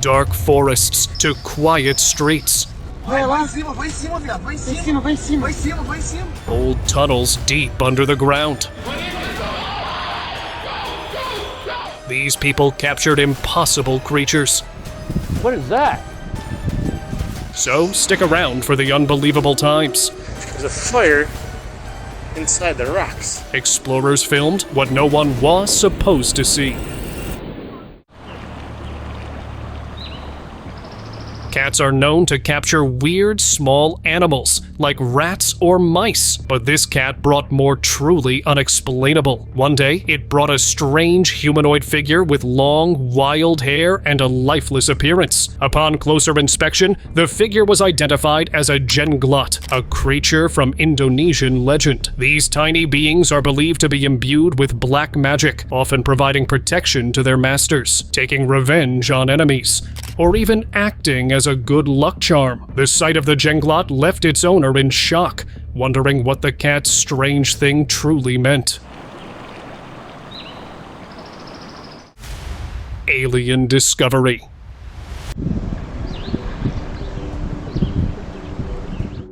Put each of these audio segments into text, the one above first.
dark forests to quiet streets. Old tunnels deep under the ground. These people captured impossible creatures. What is that? So stick around for the unbelievable times. There's a fire inside the rocks. Explorers filmed what no one was supposed to see. Cats are known to capture weird small animals, like rats or mice, but this cat brought more truly unexplainable. One day, it brought a strange humanoid figure with long, wild hair and a lifeless appearance. Upon closer inspection, the figure was identified as a jenglot, a creature from Indonesian legend. These tiny beings are believed to be imbued with black magic, often providing protection to their masters, taking revenge on enemies, or even acting as a good luck charm. The sight of the jenglot left its owner in shock, wondering what the cat's strange thing truly meant. Alien discovery.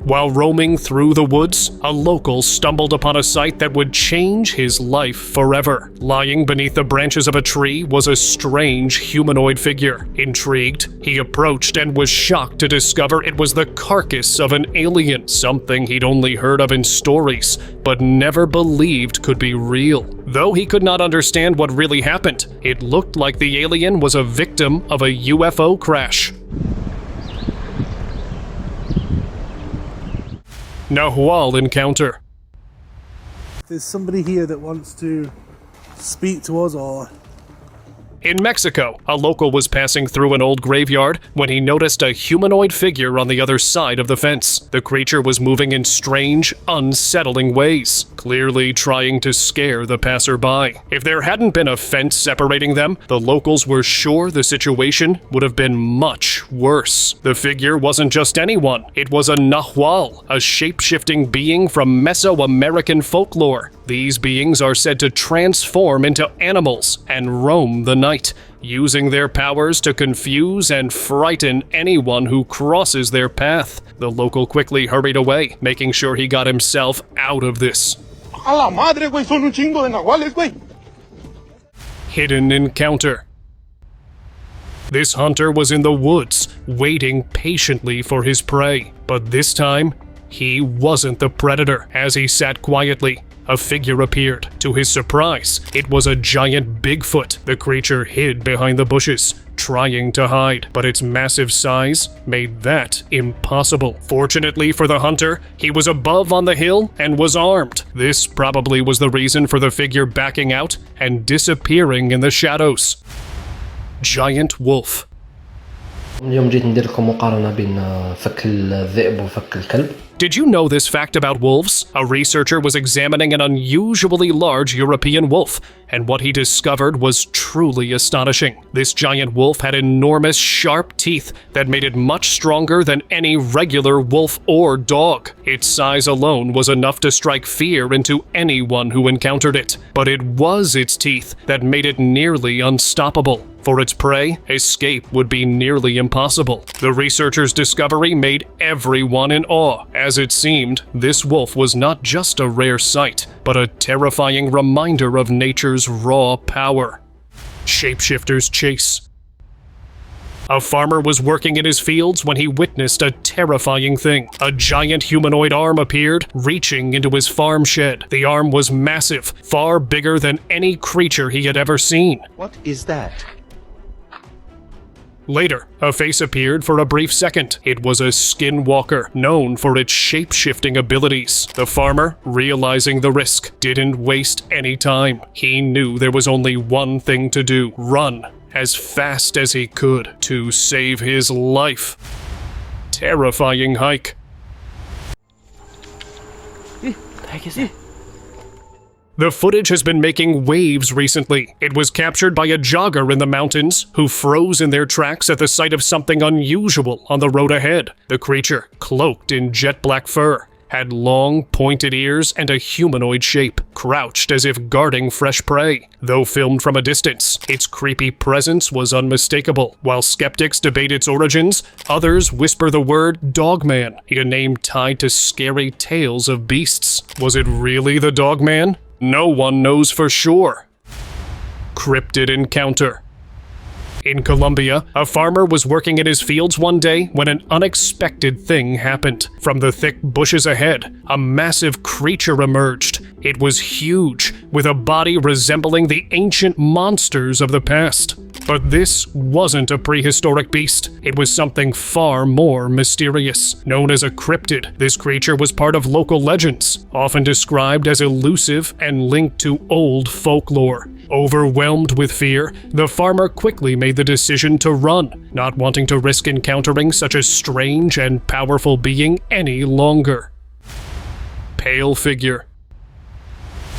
While roaming through the woods, a local stumbled upon a sight that would change his life forever. Lying beneath the branches of a tree was a strange humanoid figure. Intrigued, he approached and was shocked to discover it was the carcass of an alien, something he'd only heard of in stories, but never believed could be real. Though he could not understand what really happened, it looked like the alien was a victim of a UFO crash. Nahual encounter. There's somebody here that wants to speak to us or... In Mexico, a local was passing through an old graveyard when he noticed a humanoid figure on the other side of the fence. The creature was moving in strange, unsettling ways, clearly trying to scare the passerby. If there hadn't been a fence separating them, the locals were sure the situation would have been much worse. The figure wasn't just anyone. It was a Nahual, a shape-shifting being from Mesoamerican folklore. These beings are said to transform into animals and roam the night, using their powers to confuse and frighten anyone who crosses their path. The local quickly hurried away, making sure he got himself out of this. A la madre, güey, son un chingo de nahuales, güey. Hidden encounter. This hunter was in the woods, waiting patiently for his prey. But this time, he wasn't the predator. As he sat quietly, a figure appeared. To his surprise, it was a giant Bigfoot. The creature hid behind the bushes, trying to hide, but its massive size made that impossible. Fortunately for the hunter, he was above on the hill and was armed. This probably was the reason for the figure backing out and disappearing in the shadows. Giant wolf. اليوم جيت ندير لكم مقارنة بين فك الذئب وفك الكلب. Did you know this fact about wolves? A researcher was examining an unusually large European wolf, and what he discovered was truly astonishing. This giant wolf had enormous, sharp teeth that made it much stronger than any regular wolf or dog. Its size alone was enough to strike fear into anyone who encountered it. But it was its teeth that made it nearly unstoppable. For its prey, escape would be nearly impossible. The researchers' discovery made everyone in awe. As it seemed, this wolf was not just a rare sight, but a terrifying reminder of nature's raw power. Shapeshifters chase. A farmer was working in his fields when he witnessed a terrifying thing. A giant humanoid arm appeared, reaching into his farm shed. The arm was massive, far bigger than any creature he had ever seen. What is that? Later, a face appeared for a brief second. It was a Skinwalker, known for its shape-shifting abilities. The farmer, realizing the risk, didn't waste any time. He knew there was only one thing to do: run as fast as he could to save his life. Terrifying hike. The heck is that? The footage has been making waves recently. It was captured by a jogger in the mountains who froze in their tracks at the sight of something unusual on the road ahead. The creature, cloaked in jet black fur, had long, pointed ears and a humanoid shape, crouched as if guarding fresh prey. Though filmed from a distance, its creepy presence was unmistakable. While skeptics debate its origins, others whisper the word Dogman, a name tied to scary tales of beasts. Was it really the Dogman? No one knows for sure. Cryptid encounter. In Colombia, a farmer was working in his fields one day when an unexpected thing happened. From the thick bushes ahead, a massive creature emerged. It was huge, with a body resembling the ancient monsters of the past. But this wasn't a prehistoric beast. It was something far more mysterious. Known as a cryptid, this creature was part of local legends, often described as elusive and linked to old folklore. Overwhelmed with fear, the farmer quickly made the decision to run, not wanting to risk encountering such a strange and powerful being any longer. Pale figure.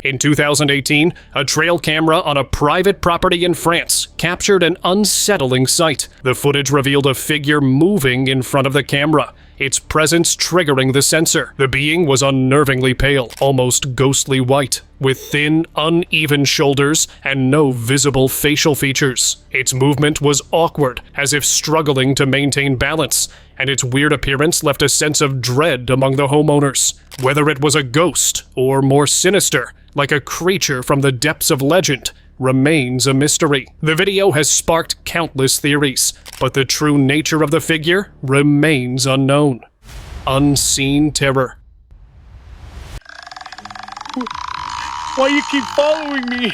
In 2018, a trail camera on a private property in France captured an unsettling sight. The footage revealed a figure moving in front of the camera, its presence triggering the sensor. The being was unnervingly pale, almost ghostly white, with thin, uneven shoulders and no visible facial features. Its movement was awkward, as if struggling to maintain balance, and its weird appearance left a sense of dread among the homeowners. Whether it was a ghost, or more sinister, like a creature from the depths of legend, remains a mystery. The video has sparked countless theories, but the true nature of the figure remains unknown. Unseen terror. Why you keep following me?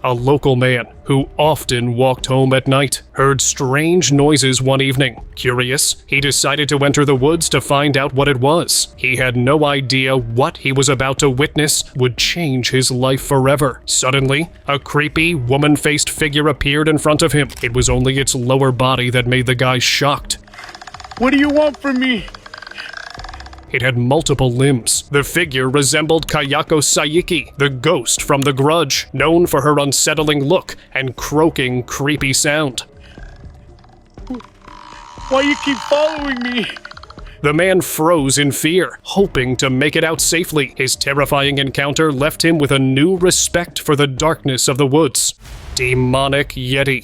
A local man, who often walked home at night, heard strange noises one evening. Curious, he decided to enter the woods to find out what it was. He had no idea what he was about to witness would change his life forever. Suddenly, a creepy, woman-faced figure appeared in front of him. It was only its lower body that made the guy shocked. What do you want from me? It had multiple limbs. The figure resembled Kayako Saiki, the ghost from The Grudge, known for her unsettling look and croaking, creepy sound. Why you keep following me? The man froze in fear, hoping to make it out safely. His terrifying encounter left him with a new respect for the darkness of the woods. Demonic Yeti.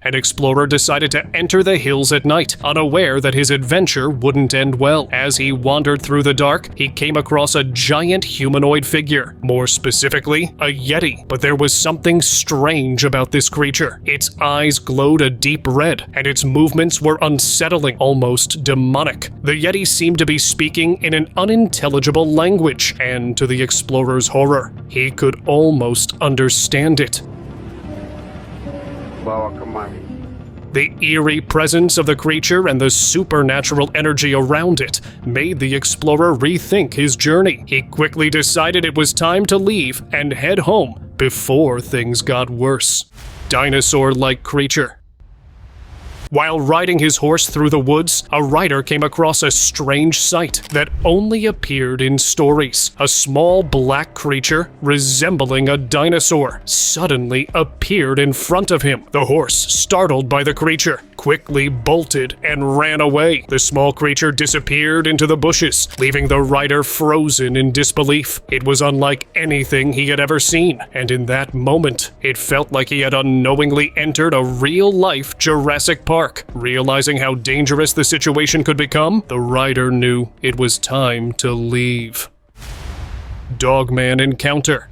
An explorer decided to enter the hills at night, unaware that his adventure wouldn't end well. As he wandered through the dark, he came across a giant humanoid figure, more specifically, a yeti. But there was something strange about this creature. Its eyes glowed a deep red, and its movements were unsettling, almost demonic. The yeti seemed to be speaking in an unintelligible language, and to the explorer's horror, he could almost understand it. The eerie presence of the creature and the supernatural energy around it made the explorer rethink his journey. He quickly decided it was time to leave and head home before things got worse. Dinosaur-like creature. While riding his horse through the woods, a rider came across a strange sight that only appeared in stories. A small black creature, resembling a dinosaur, suddenly appeared in front of him. The horse, startled by the creature, quickly bolted and ran away. The small creature disappeared into the bushes, leaving the rider frozen in disbelief. It was unlike anything he had ever seen, and in that moment, it felt like he had unknowingly entered a real-life Jurassic Park. Realizing how dangerous the situation could become, the rider knew it was time to leave. Dogman encounter.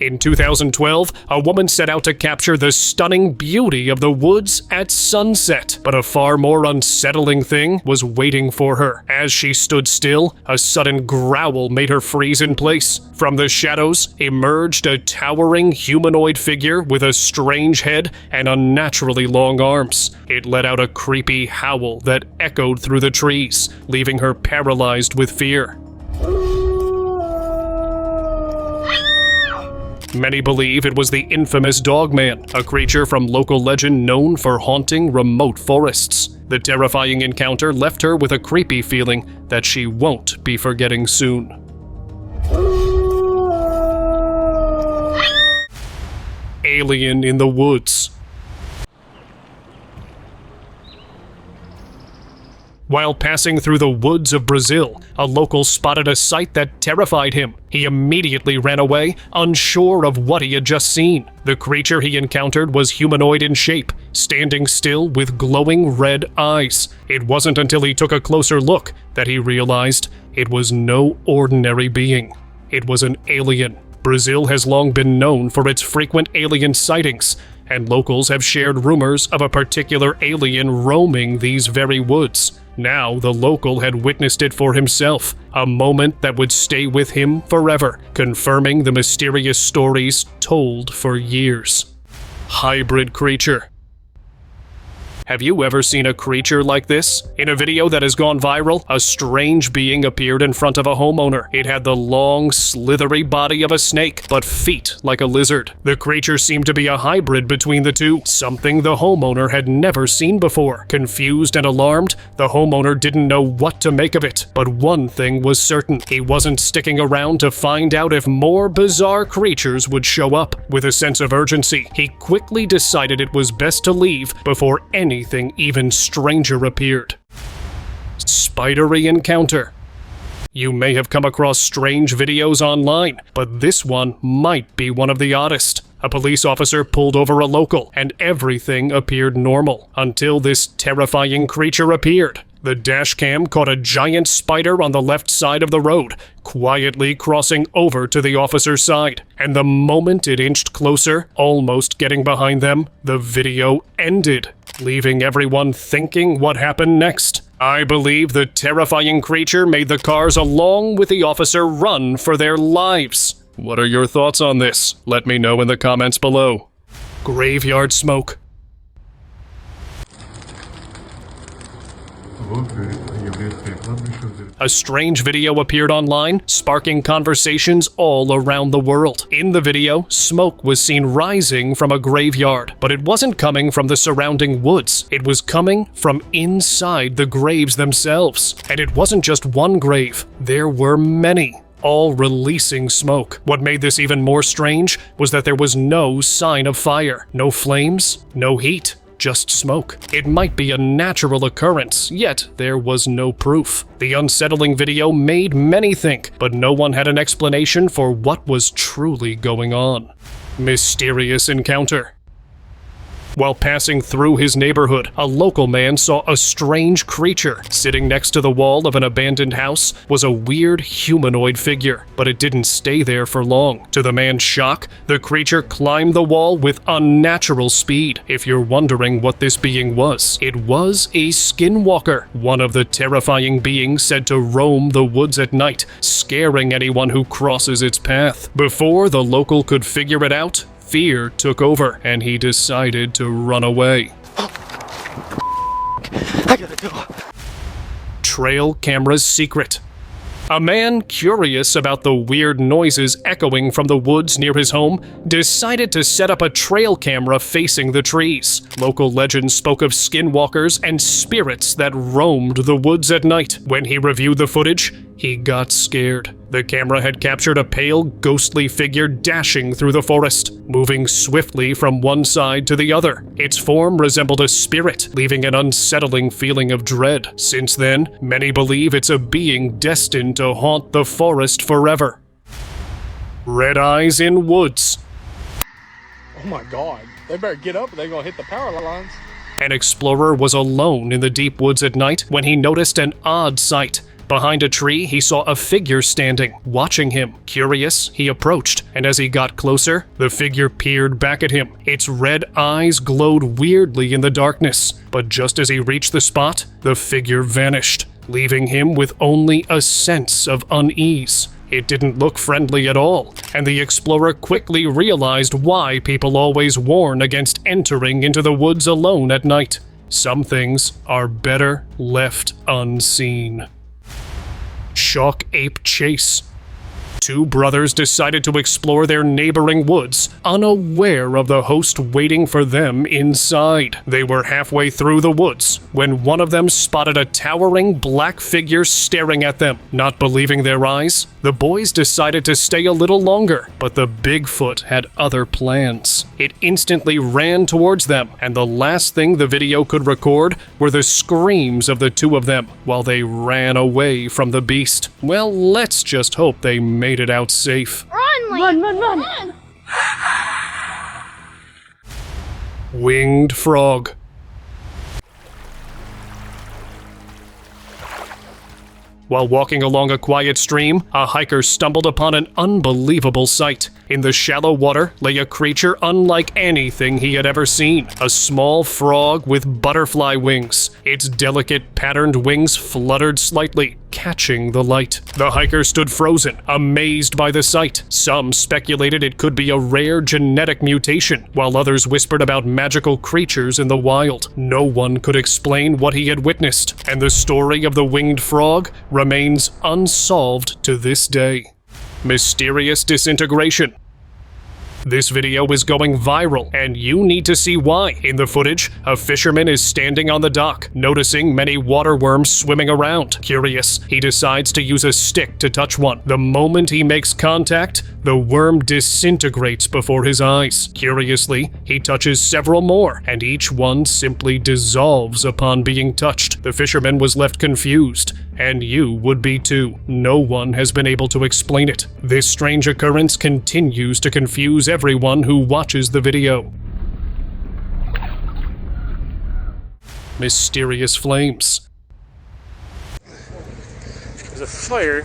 In 2012, a woman set out to capture the stunning beauty of the woods at sunset, but a far more unsettling thing was waiting for her. As she stood still, a sudden growl made her freeze in place. From the shadows emerged a towering humanoid figure with a strange head and unnaturally long arms. It let out a creepy howl that echoed through the trees, leaving her paralyzed with fear. Many believe it was the infamous Dogman, a creature from local legend known for haunting remote forests. The terrifying encounter left her with a creepy feeling that she won't be forgetting soon. Alien in the woods. While passing through the woods of Brazil, a local spotted a sight that terrified him. He immediately ran away, unsure of what he had just seen. The creature he encountered was humanoid in shape, standing still with glowing red eyes. It wasn't until he took a closer look that he realized it was no ordinary being. It was an alien. Brazil has long been known for its frequent alien sightings, and locals have shared rumors of a particular alien roaming these very woods. Now the local had witnessed it for himself, a moment that would stay with him forever, confirming the mysterious stories told for years. Hybrid creature. Have you ever seen a creature like this? In a video that has gone viral, a strange being appeared in front of a homeowner. It had the long, slithery body of a snake, but feet like a lizard. The creature seemed to be a hybrid between the two, something the homeowner had never seen before. Confused and alarmed, the homeowner didn't know what to make of it. But one thing was certain: he wasn't sticking around to find out if more bizarre creatures would show up. With a sense of urgency, he quickly decided it was best to leave before anything even stranger appeared. Spidery encounter. You may have come across strange videos online, but this one might be one of the oddest. A police officer pulled over a local, and everything appeared normal, until this terrifying creature appeared. The dashcam caught a giant spider on the left side of the road, quietly crossing over to the officer's side. And the moment it inched closer, almost getting behind them, the video ended, leaving everyone thinking what happened next. I believe the terrifying creature made the cars along with the officer run for their lives. What are your thoughts on this? Let me know in the comments below. Graveyard smoke. A strange video appeared online, sparking conversations all around the world. In the video, smoke was seen rising from a graveyard, but it wasn't coming from the surrounding woods. It was coming from inside the graves themselves. And it wasn't just one grave, there were many, all releasing smoke. What made this even more strange was that there was no sign of fire, no flames, no heat. Just smoke. It might be a natural occurrence, yet there was no proof. The unsettling video made many think, but no one had an explanation for what was truly going on. Mysterious encounter. While passing through his neighborhood, a local man saw a strange creature. Sitting next to the wall of an abandoned house was a weird humanoid figure, but it didn't stay there for long. To the man's shock, the creature climbed the wall with unnatural speed. If you're wondering what this being was, it was a Skinwalker, one of the terrifying beings said to roam the woods at night, scaring anyone who crosses its path. Before the local could figure it out, fear took over, and he decided to run away. I gotta go. Trail camera's secret. A man curious about the weird noises echoing from the woods near his home decided to set up a trail camera facing the trees. Local legends spoke of skinwalkers and spirits that roamed the woods at night. When he reviewed the footage, he got scared. The camera had captured a pale, ghostly figure dashing through the forest, moving swiftly from one side to the other. Its form resembled a spirit, leaving an unsettling feeling of dread. Since then, many believe it's a being destined to haunt the forest forever. Red eyes in woods. Oh my god. They better get up or they're gonna hit the power lines. An explorer was alone in the deep woods at night when he noticed an odd sight. Behind a tree, he saw a figure standing, watching him. Curious, he approached, and as he got closer, the figure peered back at him. Its red eyes glowed weirdly in the darkness, but just as he reached the spot, the figure vanished, leaving him with only a sense of unease. It didn't look friendly at all, and the explorer quickly realized why people always warn against entering into the woods alone at night. Some things are better left unseen. Shock ape chase. Two brothers decided to explore their neighboring woods, unaware of the host waiting for them inside. They were halfway through the woods when one of them spotted a towering black figure staring at them. Not believing their eyes, the boys decided to stay a little longer, but the Bigfoot had other plans. It instantly ran towards them, and the last thing the video could record were the screams of the two of them while they ran away from the beast. Well, let's just hope they made it out safe. Run! Winged frog. While walking along a quiet stream, a hiker stumbled upon an unbelievable sight. In the shallow water lay a creature unlike anything he had ever seen. A small frog with butterfly wings. Its delicate patterned wings fluttered slightly, catching the light. The hiker stood frozen, amazed by the sight. Some speculated it could be a rare genetic mutation, while others whispered about magical creatures in the wild. No one could explain what he had witnessed, and the story of the winged frog remains unsolved to this day. Mysterious disintegration. This video is going viral, and you need to see why. In the footage, a fisherman is standing on the dock, noticing many water worms swimming around. Curious, he decides to use a stick to touch one. The moment he makes contact, the worm disintegrates before his eyes. Curiously, he touches several more, and each one simply dissolves upon being touched. The fisherman was left confused, and you would be too. No one has been able to explain it. This strange occurrence continues to confuse everyone who watches the video. Mysterious flames. There's a fire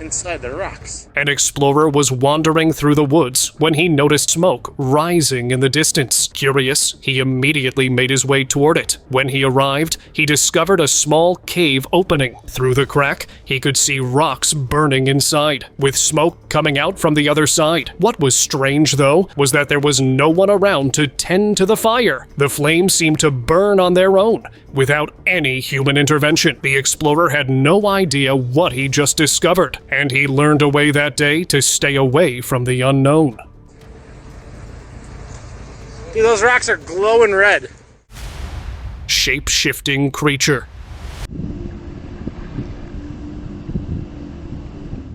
inside the rocks. An explorer was wandering through the woods when he noticed smoke rising in the distance. Curious, he immediately made his way toward it. When he arrived, he discovered a small cave opening. Through the crack, he could see rocks burning inside, with smoke coming out from the other side. What was strange, though, was that there was no one around to tend to the fire. The flames seemed to burn on their own, without any human intervention. The explorer had no idea what he just discovered, and he learned a way that day to stay away from the unknown. Dude, those rocks are glowing red. Shape-shifting creature.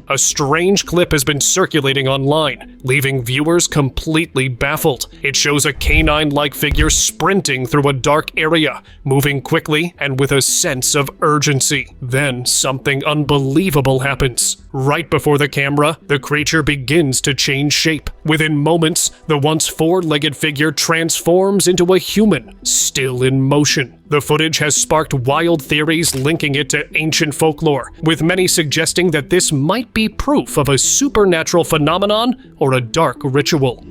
A strange clip has been circulating online, leaving viewers completely baffled. It shows a canine-like figure sprinting through a dark area, moving quickly and with a sense of urgency. Then something unbelievable happens. Right before the camera, the creature begins to change shape. Within moments, the once four-legged figure transforms into a human, still in motion. The footage has sparked wild theories linking it to ancient folklore, with many suggesting that this might be proof of a supernatural phenomenon or a dark ritual.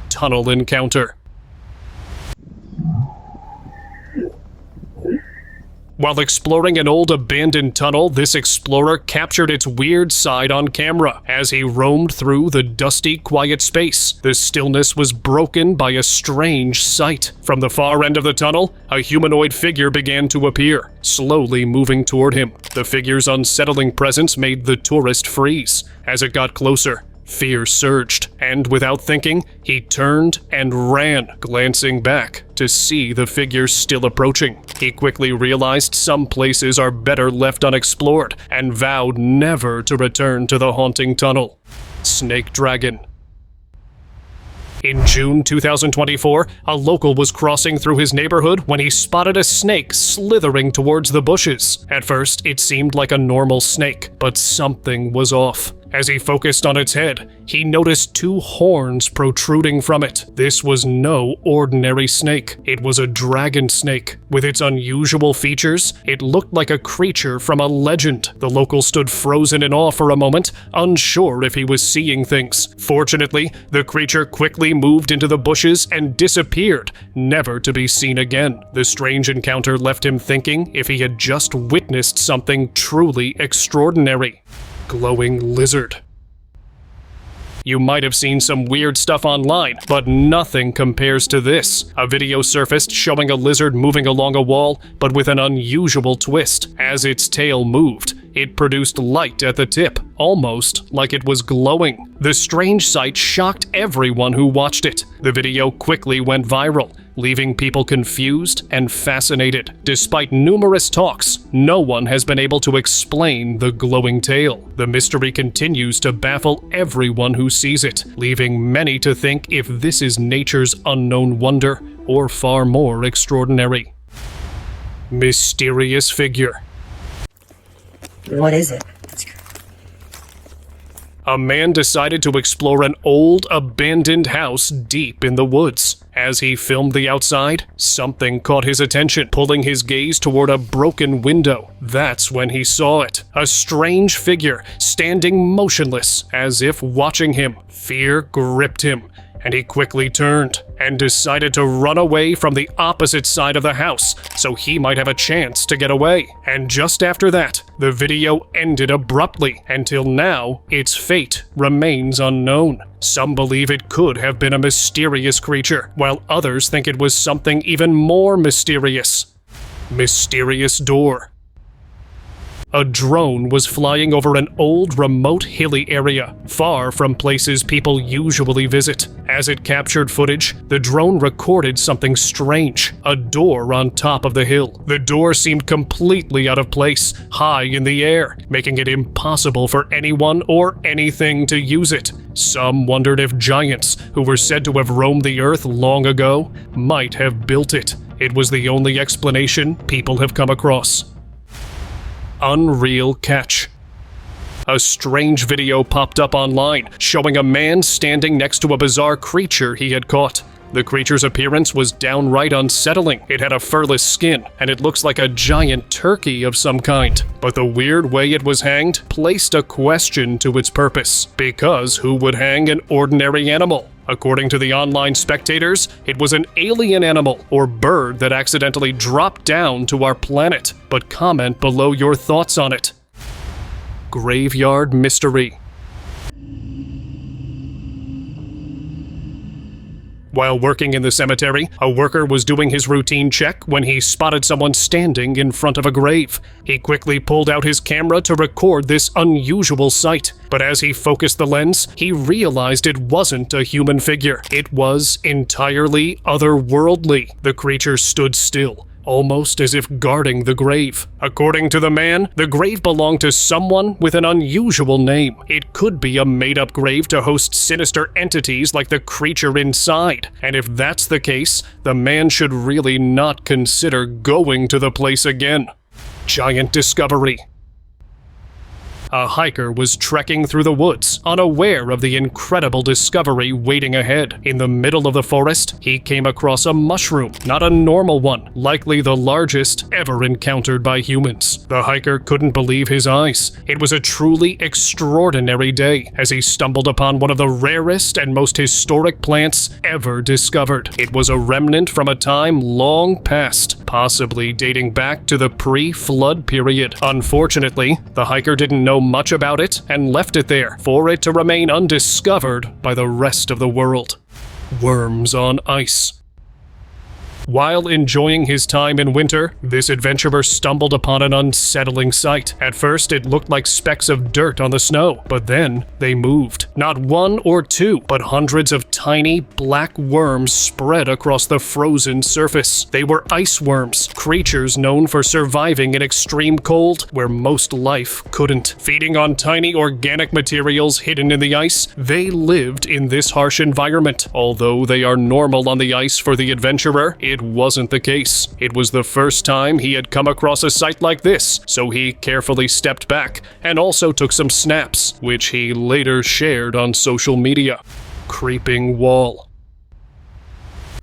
Tunnel encounter. While exploring an old abandoned tunnel, this explorer captured its weird side on camera. As he roamed through the dusty, quiet space, the stillness was broken by a strange sight. From the far end of the tunnel, a humanoid figure began to appear, slowly moving toward him. The figure's unsettling presence made the tourist freeze. As it got closer, fear surged, and without thinking, he turned and ran, glancing back to see the figure still approaching. He quickly realized some places are better left unexplored, and vowed never to return to the haunting tunnel. Snake Dragon. In June 2024, a local was crossing through his neighborhood when he spotted a snake slithering towards the bushes. At first, it seemed like a normal snake, but something was off. As he focused on its head, he noticed two horns protruding from it. This was no ordinary snake. It was a dragon snake. With its unusual features, it looked like a creature from a legend. The local stood frozen in awe for a moment, unsure if he was seeing things. Fortunately, the creature quickly moved into the bushes and disappeared, never to be seen again. The strange encounter left him thinking if he had just witnessed something truly extraordinary. Glowing lizard. You might have seen some weird stuff online, but nothing compares to this. A video surfaced showing a lizard moving along a wall, but with an unusual twist. As its tail moved, It produced light at the tip, almost like it was glowing. The strange sight shocked everyone who watched it. The video quickly went viral, leaving people confused and fascinated. Despite numerous talks, no one has been able to explain the glowing tail. The mystery continues to baffle everyone who sees it, leaving many to think if this is nature's unknown wonder or far more extraordinary. Mysterious figure. What is it? A man decided to explore an old, abandoned house deep in the woods. As he filmed the outside, something caught his attention, pulling his gaze toward a broken window. That's when he saw it. A strange figure, standing motionless, as if watching him. Fear gripped him, and he quickly turned and decided to run away from the opposite side of the house so he might have a chance to get away. And just after that, the video ended abruptly. Until now, its fate remains unknown. Some believe it could have been a mysterious creature, while others think it was something even more mysterious. Mysterious door. A drone was flying over an old, remote, hilly area, far from places people usually visit. As it captured footage, the drone recorded something strange, a door on top of the hill. The door seemed completely out of place, high in the air, making it impossible for anyone or anything to use it. Some wondered if giants, who were said to have roamed the earth long ago, might have built it. It was the only explanation people have come across. Unreal catch. A strange video popped up online showing a man standing next to a bizarre creature he had caught. The creature's appearance was downright unsettling. It had a furless skin, and it looks like a giant turkey of some kind. But the weird way it was hanged placed a question to its purpose. Because who would hang an ordinary animal? According to the online spectators, it was an alien animal or bird that accidentally dropped down to our planet. But comment below your thoughts on it. Graveyard mystery. While working in the cemetery, a worker was doing his routine check when he spotted someone standing in front of a grave. He quickly pulled out his camera to record this unusual sight, but as he focused the lens, he realized it wasn't a human figure. It was entirely otherworldly. The creature stood still, almost as if guarding the grave. According to the man, the grave belonged to someone with an unusual name. It could be a made-up grave to host sinister entities like the creature inside. And if that's the case, the man should really not consider going to the place again. Giant discovery. A hiker was trekking through the woods, unaware of the incredible discovery waiting ahead. In the middle of the forest, he came across a mushroom, not a normal one, likely the largest ever encountered by humans. The hiker couldn't believe his eyes. It was a truly extraordinary day as he stumbled upon one of the rarest and most historic plants ever discovered. It was a remnant from a time long past, possibly dating back to the pre-flood period. Unfortunately, the hiker didn't know much about it and left it there for it to remain undiscovered by the rest of the world. Worms on ice. While enjoying his time in winter, this adventurer stumbled upon an unsettling sight. At first, it looked like specks of dirt on the snow, but then they moved. Not one or two, but hundreds of tiny black worms spread across the frozen surface. They were ice worms, creatures known for surviving in extreme cold where most life couldn't. Feeding on tiny organic materials hidden in the ice, they lived in this harsh environment. Although they are normal on the ice for the adventurer, it wasn't the case. It was the first time he had come across a sight like this, so he carefully stepped back and also took some snaps, which he later shared on social media. Creeping wall.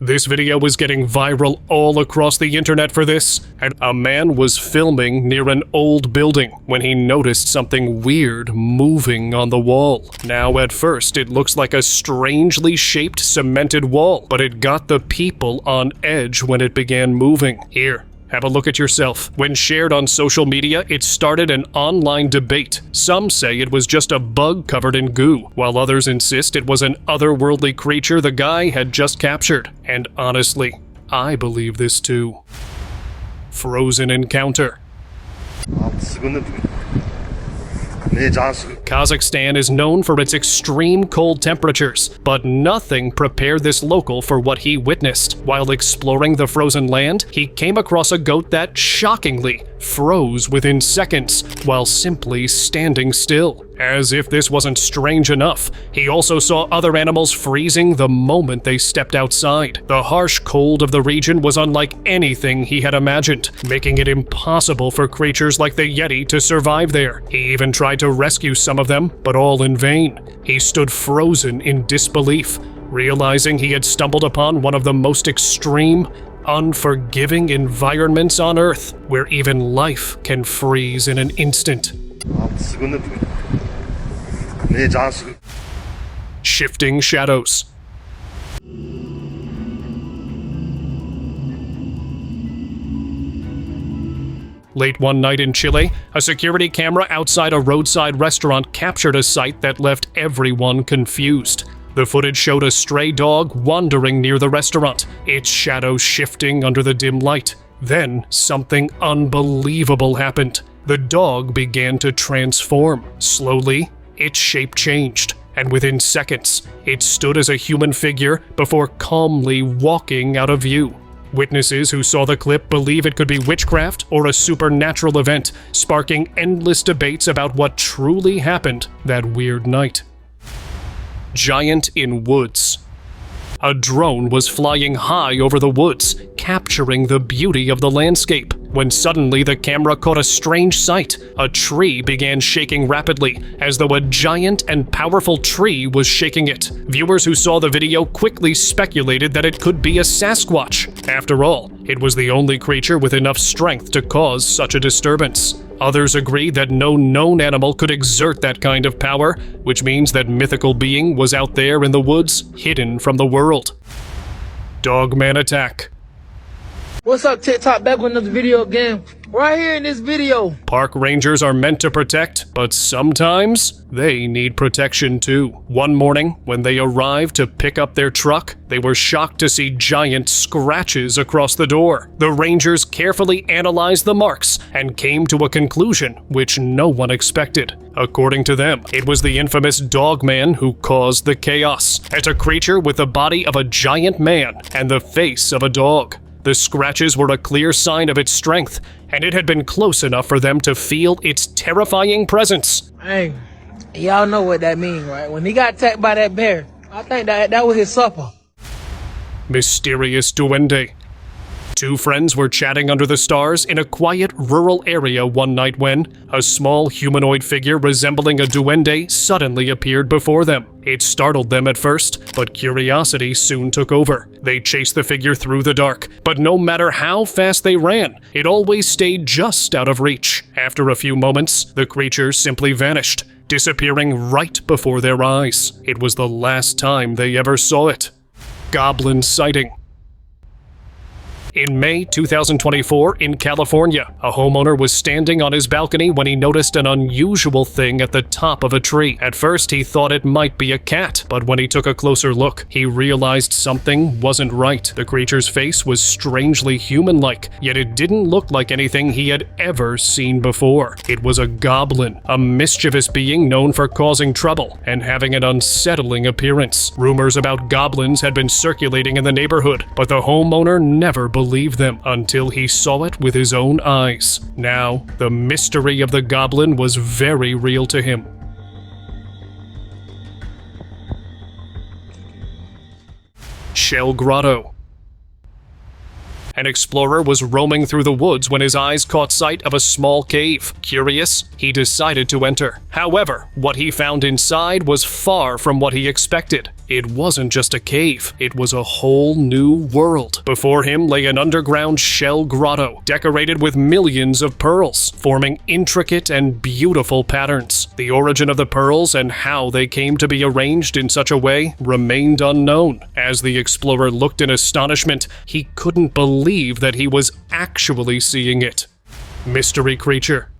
This video was getting viral all across the internet for this, and a man was filming near an old building when he noticed something weird moving on the wall. Now at first it looks like a strangely shaped cemented wall, but it got the people on edge when it began moving. Here, have a look at yourself. When shared on social media, it started an online debate. Some say it was just a bug covered in goo, while others insist it was an otherworldly creature the guy had just captured. And honestly, I believe this too. Frozen encounter. Kazakhstan is known for its extreme cold temperatures, but nothing prepared this local for what he witnessed. While exploring the frozen land, he came across a goat that shockingly froze within seconds while simply standing still. As if this wasn't strange enough, he also saw other animals freezing the moment they stepped outside. The harsh cold of the region was unlike anything he had imagined, making it impossible for creatures like the yeti to survive there. He even tried to rescue some of them, but all in vain. He stood frozen in disbelief, realizing he had stumbled upon one of the most extreme, unforgiving environments on Earth, where even life can freeze in an instant. Shifting shadows. Late one night in Chile, a security camera outside a roadside restaurant captured a sight that left everyone confused. The footage showed a stray dog wandering near the restaurant, its shadow shifting under the dim light. Then, something unbelievable happened. The dog began to transform. Slowly, its shape changed, and within seconds, it stood as a human figure before calmly walking out of view. Witnesses who saw the clip believe it could be witchcraft or a supernatural event, sparking endless debates about what truly happened that weird night. Giant in woods. A drone was flying high over the woods, capturing the beauty of the landscape, when suddenly the camera caught a strange sight. A tree began shaking rapidly, as though a giant and powerful tree was shaking it. Viewers who saw the video quickly speculated that it could be a Sasquatch. After all, it was the only creature with enough strength to cause such a disturbance. Others agreed that no known animal could exert that kind of power, which means that mythical being was out there in the woods, hidden from the world. Dogman attack. What's up, TikTok? Back with another video again. Right here in this video. Park rangers are meant to protect, but sometimes they need protection too. One morning, when they arrived to pick up their truck, they were shocked to see giant scratches across the door. The rangers carefully analyzed the marks and came to a conclusion which no one expected. According to them, it was the infamous Dogman who caused the chaos. It's a creature with the body of a giant man and the face of a dog. The scratches were a clear sign of its strength, and it had been close enough for them to feel its terrifying presence. Hey, y'all know what that means, right? When he got attacked by that bear, I think that was his supper. Mysterious duende. Two friends were chatting under the stars in a quiet rural area one night when a small humanoid figure resembling a duende suddenly appeared before them. It startled them at first, but curiosity soon took over. They chased the figure through the dark, but no matter how fast they ran, it always stayed just out of reach. After a few moments, the creature simply vanished, disappearing right before their eyes. It was the last time they ever saw it. Goblin sighting. In May 2024, in California, a homeowner was standing on his balcony when he noticed an unusual thing at the top of a tree. At first, he thought it might be a cat, but when he took a closer look, he realized something wasn't right. The creature's face was strangely human-like, yet it didn't look like anything he had ever seen before. It was a goblin, a mischievous being known for causing trouble and having an unsettling appearance. Rumors about goblins had been circulating in the neighborhood, but the homeowner never believed them until he saw it with his own eyes. Now, the mystery of the goblin was very real to him. Shell Grotto. An explorer was roaming through the woods when his eyes caught sight of a small cave. Curious, he decided to enter. However, what he found inside was far from what he expected. It wasn't just a cave, it was a whole new world. Before him lay an underground shell grotto, decorated with millions of pearls, forming intricate and beautiful patterns. The origin of the pearls and how they came to be arranged in such a way remained unknown. As the explorer looked in astonishment, he couldn't believe that he was actually seeing it. Mystery creature.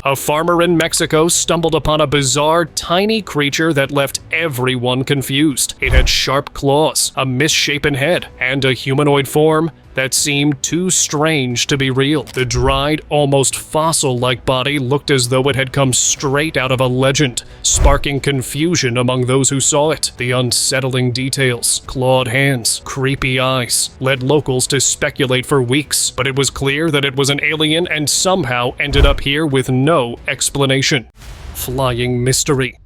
A farmer in Mexico stumbled upon a bizarre, tiny creature that left everyone confused. It had sharp claws, a misshapen head, and a humanoid form that seemed too strange to be real. The dried, almost fossil-like body looked as though it had come straight out of a legend, sparking confusion among those who saw it. The unsettling details, clawed hands, creepy eyes, led locals to speculate for weeks, but it was clear that it was an alien and somehow ended up here with no explanation. Flying mystery.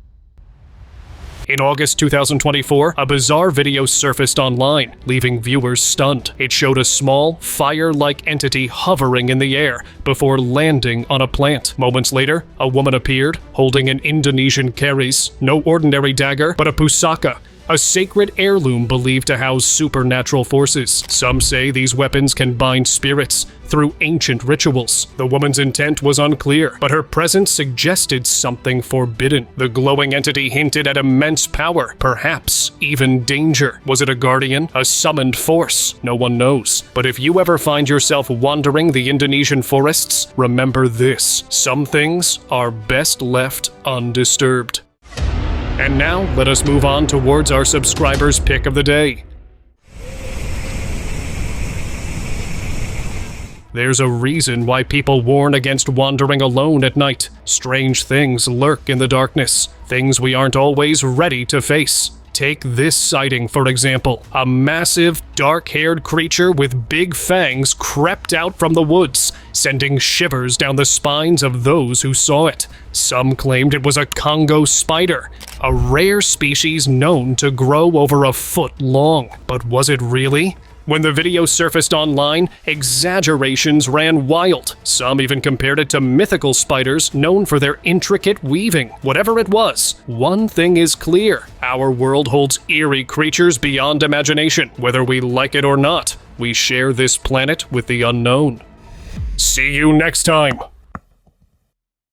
In August 2024, a bizarre video surfaced online, leaving viewers stunned. It showed a small, fire-like entity hovering in the air before landing on a plant. Moments later, a woman appeared, holding an Indonesian keris, no ordinary dagger, but a pusaka, a sacred heirloom believed to house supernatural forces. Some say these weapons can bind spirits through ancient rituals. The woman's intent was unclear, but her presence suggested something forbidden. The glowing entity hinted at immense power, perhaps even danger. Was it a guardian, a summoned force? No one knows. But if you ever find yourself wandering the Indonesian forests, remember this: some things are best left undisturbed. And now, let us move on towards our subscribers' pick of the day. There's a reason why people warn against wandering alone at night. Strange things lurk in the darkness, things we aren't always ready to face. Take this sighting, for example. A massive, dark-haired creature with big fangs crept out from the woods, sending shivers down the spines of those who saw it. Some claimed it was a Congo spider, a rare species known to grow over a foot long. But was it really? When the video surfaced online, exaggerations ran wild. Some even compared it to mythical spiders known for their intricate weaving. Whatever it was, one thing is clear: our world holds eerie creatures beyond imagination. Whether we like it or not, we share this planet with the unknown. See you next time!